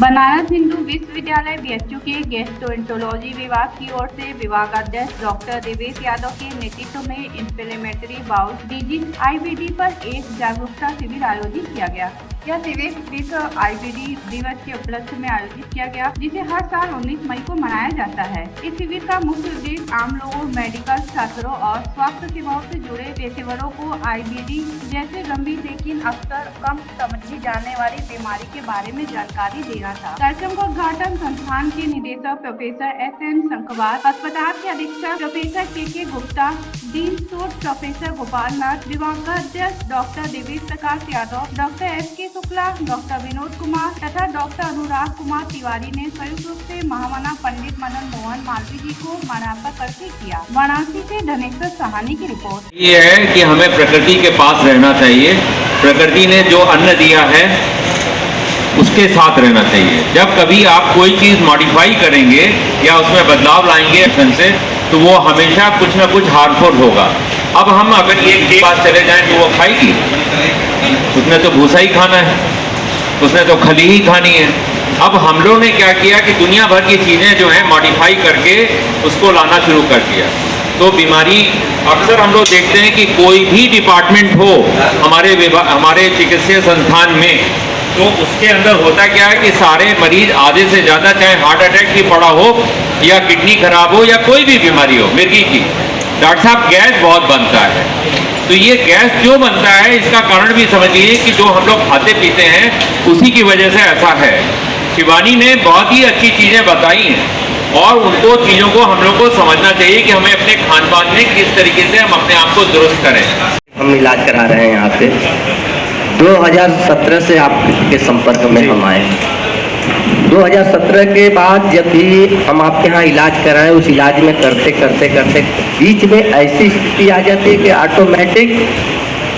बनारस हिंदू विश्वविद्यालय बीएचयू के गैस्ट्रोएंटरोलॉजी विभाग की ओर से विभागाध्यक्ष डॉक्टर देवेश यादव के नेतृत्व में इन्फ्लेमेटरी बाउल डिजीज आईबीडी पर एक जागरूकता शिविर आयोजित किया गया। यह शिविर विश्व आईबीडी दिवस के उपलक्ष्य में आयोजित किया गया, जिसे हर साल 19 मई को मनाया जाता है। इस शिविर का मुख्य उद्देश्य आम लोगों, मेडिकल छात्रों और स्वास्थ्य सेवाओं से जुड़े पेशेवरों को आईबीडी जैसे गंभीर लेकिन अक्सर कम समझी जाने वाली बीमारी के बारे में जानकारी देना था। कार्यक्रम का उद्घाटन संस्थान के निदेशक प्रोफेसर एस.एन. शंखवार, अस्पताल के अधीक्षक प्रोफेसर के गुप्ता, डीन सूट प्रोफेसर गोपाल नाथ, विभागाध्यक्ष doctor Devesh Prakash Yadav, doctor S K. Shukla, doctor Vinod Kumar तथा डॉक्टर अनुराग कुमार तिवारी ने संयुक्त रूप से महामना पंडित मदन मोहन मालवीय जी को माल्यार्पण करके किया। वाराणसी से धनेश्वर सहानी की रिपोर्ट। ये है कि हमें प्रकृति के पास रहना चाहिए। प्रकृति ने जो अन्न दिया है उसके साथ रहना चाहिए। जब कभी आप कोई चीज़ मॉडिफाई करेंगे या उसमें बदलाव लाएंगे एक्शन से, तो वो हमेशा कुछ ना कुछ हार्मफुल होगा। अब हम अगर एक के पास चले जाएं तो वो खाएगी, उसने तो भूसा ही खाना है, उसने तो खली ही खानी है। अब हम लोग ने क्या किया कि दुनिया भर की चीज़ें जो हैं मॉडिफाई करके उसको लाना शुरू कर दिया। तो बीमारी अक्सर हम लोग देखते हैं कि कोई भी डिपार्टमेंट हो हमारे चिकित्सीय संस्थान में, तो उसके अंदर होता क्या है कि सारे मरीज आधे से ज़्यादा, चाहे हार्ट अटैक ही पड़ा हो या किडनी खराब हो या कोई भी बीमारी हो, मिर्गी की, डॉक्टर साहब गैस बहुत बनता है। तो ये गैस जो बनता है इसका कारण भी समझिए कि जो हम लोग खाते पीते हैं उसी की वजह से ऐसा है। शिवानी ने बहुत ही अच्छी चीज़ें बताई हैं और उनको चीज़ों को हम लोग को समझना चाहिए कि हमें अपने खान पान में किस तरीके से हम अपने आप को दुरुस्त करें। हम इलाज करा रहे हैं यहाँ पे 2017 से आपके संपर्क में हम आए। 2017 के बाद जब भी हम आपके यहाँ इलाज कराएं, उस इलाज में करते करते करते बीच में ऐसी स्थिति आ जाती है कि ऑटोमेटिक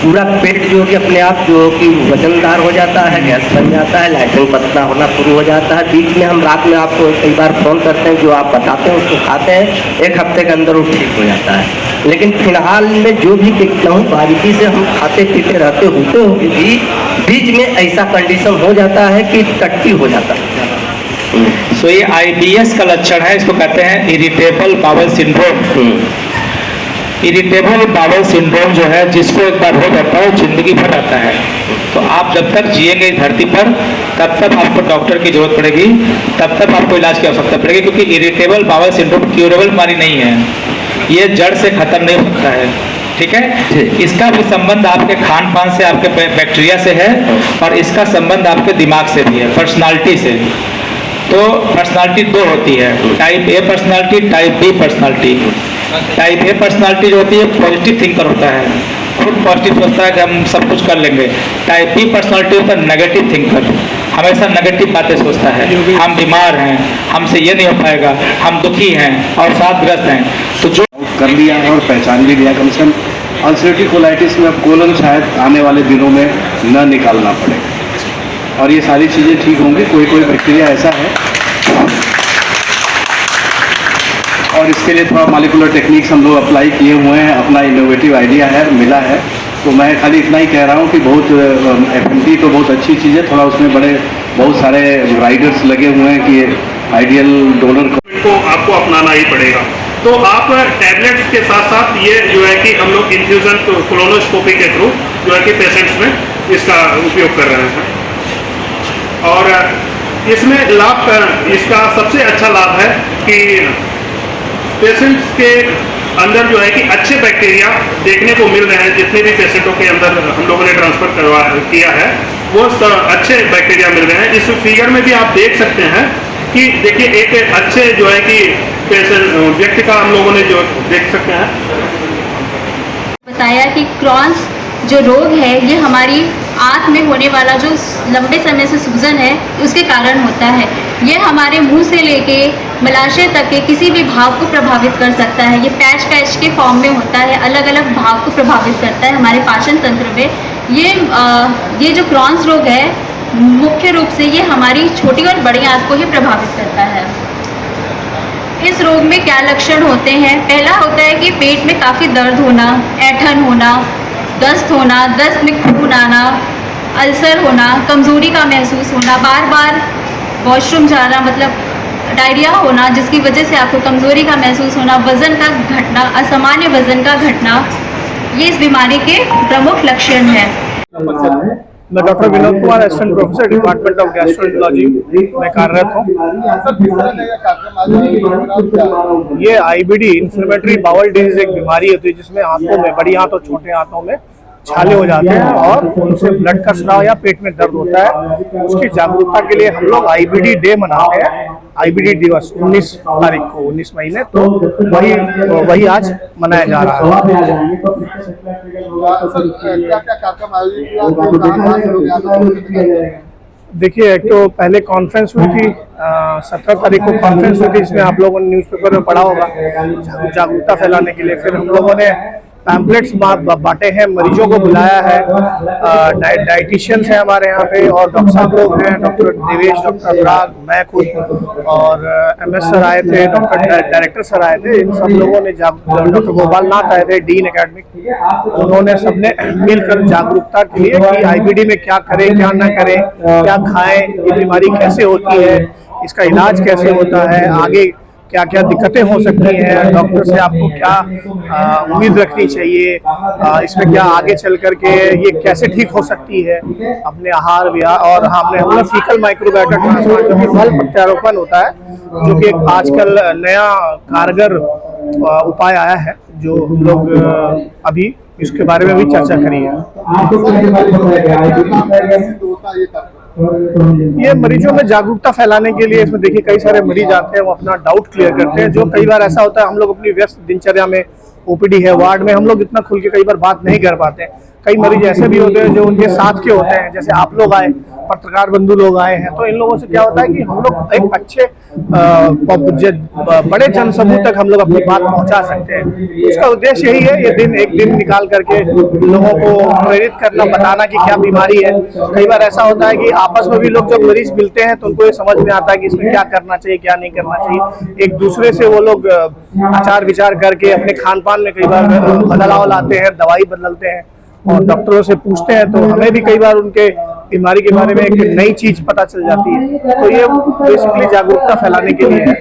पूरा पेट जो कि अपने आप जो कि वजनदार हो जाता है, गैस बन जाता है, लैट्रिन पतला होना शुरू हो जाता है। बीच में हम रात में आपको कई बार फ़ोन करते हैं, जो आप बताते हैं उसको खाते हैं, 1 हफ्ते के अंदर वो ठीक हो जाता है। लेकिन फिलहाल में जो भी देखता हूँ बारीकी से हम खाते पीते रहते होते हुए भी बीच में ऐसा कंडीशन हो जाता है कि टट्टी हो जाता है। सो ये IBS का लक्षण है, इसको कहते हैं irritable bowel syndrome. Irritable bowel syndrome जो है, जिसको एक बार हो जाता है जिंदगी भर आता है। तो आप जब तक जिएंगे इस धरती पर तब तक आपको डॉक्टर की जरूरत पड़ेगी, तब तक आपको इलाज की आवश्यकता पड़ेगी, क्योंकि इरिटेबल बाउल सिंड्रोम क्यूरेबल बीमारी नहीं है, ये जड़ से खत्म नहीं हो सकता है। ठीक है, इसका भी संबंध आपके खान पान से, आपके बैक्टीरिया से है, और इसका संबंध आपके दिमाग से भी है, पर्सनालिटी से। तो पर्सनालिटी 2 होती है, type A personality, type B personality. Type A personality जो होती है पॉजिटिव थिंकर होता है, खुद पॉजिटिव सोचता है कि हम सब कुछ कर लेंगे। टाइप B पर्सनालिटी होता है नेगेटिव थिंकर, हमेशा नेगेटिव बातें सोचता है, हम बीमार हैं, हमसे ये नहीं हो पाएगा, हम दुखी हैं और साथग्रस्त हैं। तो जो कर लिया है और पहचान भी लिया, कम से कम अल्सरेटिव कोलाइटिस में अब कोलन शायद आने वाले दिनों में न निकालना पड़े और ये सारी चीज़ें ठीक होंगी। कोई बैक्टीरिया ऐसा है और इसके लिए थोड़ा मॉलिक्यूलर टेक्निक्स हम लोग अप्लाई किए हुए हैं, अपना इनोवेटिव आइडिया है, मिला है। तो मैं खाली इतना ही कह रहा हूँ कि बहुत FMT तो बहुत अच्छी चीज़ है, थोड़ा उसमें बहुत सारे राइडर्स लगे हुए हैं कि आइडियल डोनर को आपको अपनाना ही पड़ेगा। तो आप टैबलेट्स के साथ साथ ये जो है कि हम लोग इन्फ्यूज़न कोलोनोस्कोपी के थ्रू जो है कि पेशेंट्स में इसका उपयोग कर रहे हैं। और इसमें लाभ, इसका सबसे अच्छा लाभ है कि पेशेंट्स के अंदर जो है कि अच्छे बैक्टीरिया देखने को मिल रहे हैं। जितने भी पेशेंटों के अंदर हम लोगों ने ट्रांसफ़र किया है वो अच्छे बैक्टीरिया मिल रहे हैं। इस फिगर में भी आप देख सकते हैं कि देखिए एक अच्छे जो है कि पेशेंट व्यक्ति का हम लोगों ने जो देख सकते हैं। बताया कि क्रॉन्स जो रोग है ये हमारी आंत में होने वाला जो लंबे समय से सूजन है उसके कारण होता है। ये हमारे मुंह से लेके मलाशय तक के किसी भी भाग को प्रभावित कर सकता है। ये पैच के फॉर्म में होता है, अलग अलग भाग को प्रभावित करता है हमारे पाचन तंत्र में। ये जो क्रॉन्स रोग है मुख्य रूप से ये हमारी छोटी और बड़ी आंत को ही प्रभावित करता है। इस रोग में क्या लक्षण होते हैं? पहला होता है कि पेट में काफ़ी दर्द होना, ऐंठन होना, दस्त होना, दस्त में खून आना, अल्सर होना, कमज़ोरी का महसूस होना, बार बार वॉशरूम जाना, मतलब डायरिया होना, जिसकी वजह से आपको कमज़ोरी का महसूस होना, वज़न का घटना, असामान्य वज़न का घटना, ये इस बीमारी के प्रमुख लक्षण हैं। मैं doctor Vinod Kumar, assistant professor department of gastroenterology में कार्यरत हूँ। ये IBD इन्फ्लेमेटरी बाउल डिजीज एक बीमारी होती है जिसमें आंतों में, बड़ी आंत और छोटे आंतों में छाले हो जाते हैं और उनसे ब्लड का स्राव या पेट में दर्द होता है। उसकी जागरूकता के लिए हम लोग IBD डे मनाते हैं, IBD दिवस 19 तारीख को, 19 महीने, तो वही आज मनाया जा रहा है। देखिए, एक तो पहले कॉन्फ्रेंस हुई थी, 17 तारीख को कॉन्फ्रेंस हुई थी जिसमें आप लोगों ने न्यूज़पेपर में पढ़ा होगा, जागरूकता फैलाने के लिए। फिर हम लोगों ने पैम्पलेट्स बांटे हैं, मरीजों को बुलाया है, डाइटिशियंस हैं हमारे यहाँ पे और डॉक्टर साहब लोग हैं, डॉक्टर देवेश, डॉक्टर अनुराग, मैं खुद और MS सर आए थे, डॉक्टर डायरेक्टर सर आए थे। इन सब लोगों ने डॉक्टर गोपाल नाथ आए थे, डीन एकेडमिक, उन्होंने सबने मिलकर जागरूकता के लिए कि IBD में क्या करें, क्या ना करें, क्या खाएं, ये बीमारी कैसे होती है, इसका इलाज कैसे होता है, आगे क्या क्या दिक्कतें हो सकती हैं, डॉक्टर से आपको क्या उम्मीद रखनी चाहिए, इसमें क्या आगे चल करके ये कैसे ठीक हो सकती है, अपने आहार विहार। और हमने फीकल माइक्रोबायोटा ट्रांसप्लांट जो कि मल प्रत्यारोपण होता है, जो कि एक आजकल नया कारगर उपाय आया है, जो हम लोग अभी इसके बारे में भी चर्चा करी है। ये मरीजों में जागरूकता फैलाने के लिए, इसमें देखिए कई सारे मरीज आते हैं, वो अपना डाउट क्लियर करते हैं। जो कई बार ऐसा होता है, हम लोग अपनी व्यस्त दिनचर्या में, OPD है, वार्ड में, हम लोग इतना खुल के कई बार बात नहीं कर पाते। कई मरीज ऐसे भी होते हैं जो उनके साथ के होते हैं, जैसे आप लोग आए, पत्रकार बंधु लोग आए हैं, तो इन लोगों से क्या होता है कि हम लोग एक अच्छे बड़े जनसमूह तक हम लोग अपनी बात पहुंचा सकते हैं। इसका उद्देश्य यही है, ये दिन एक दिन निकाल करके लोगों को प्रेरित करना, बताना कि क्या बीमारी है। कई बार ऐसा होता है कि आपस में भी लोग जब मरीज मिलते हैं तो उनको ये समझ में आता है कि इसमें क्या करना चाहिए, क्या नहीं करना चाहिए। एक दूसरे से वो लोग आचार विचार करके अपने खान पान में कई बार बदलाव लाते हैं, दवाई बदलते हैं और डॉक्टरों से पूछते हैं, तो हमें भी कई बार उनके बीमारी के बारे में एक नई चीज पता चल जाती है। तो ये बेसिकली जागरूकता फैलाने के लिए है।